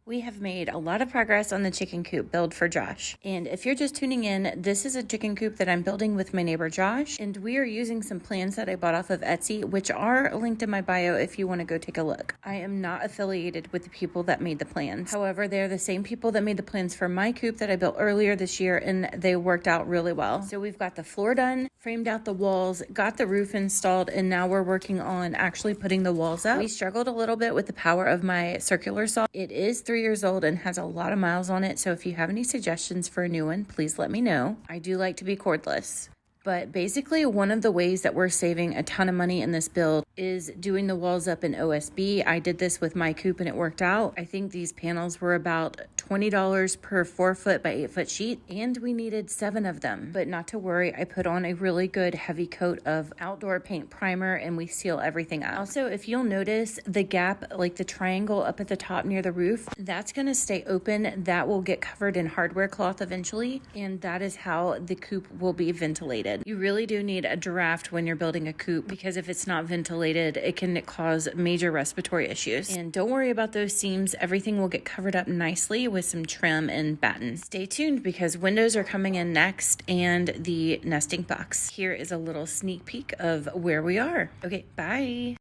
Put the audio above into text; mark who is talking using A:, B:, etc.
A: We have made a lot of progress on the chicken coop build for Josh. And if you're just tuning in, this is a chicken coop that I'm building with my neighbor Josh. And we are using some plans that I bought off of Etsy, which are linked in my bio if you want to go take a look. I am not affiliated with the people that made the plans. However, they're the same people that made the plans for my coop that I built earlier this year, and they worked out really well. So we've got the floor done, framed out the walls, got the roof installed, and now we're working on actually putting the walls up. We struggled a little bit with the power of my circular saw. It is 3 years old and has a lot of miles on it, so if you have any suggestions for a new one, please let me know. I do like to be cordless. But basically, one of the ways that we're saving a ton of money in this build is doing the walls up in OSB. I did this with my coop and it worked out. I think these panels were about $20 per 4-foot by 8-foot sheet, and we needed 7 of them. But not to worry, I put on a really good heavy coat of outdoor paint primer and we seal everything up. Also, if you'll notice the gap, like the triangle up at the top near the roof, that's gonna stay open. That will get covered in hardware cloth eventually, and that is how the coop will be ventilated. You really do need a draft when you're building a coop, because if it's not ventilated, it can cause major respiratory issues. And don't worry about those seams. Everything will get covered up nicely with some trim and batten. Stay tuned because windows are coming in next and the nesting box. Here is a little sneak peek of where we are. Okay, bye.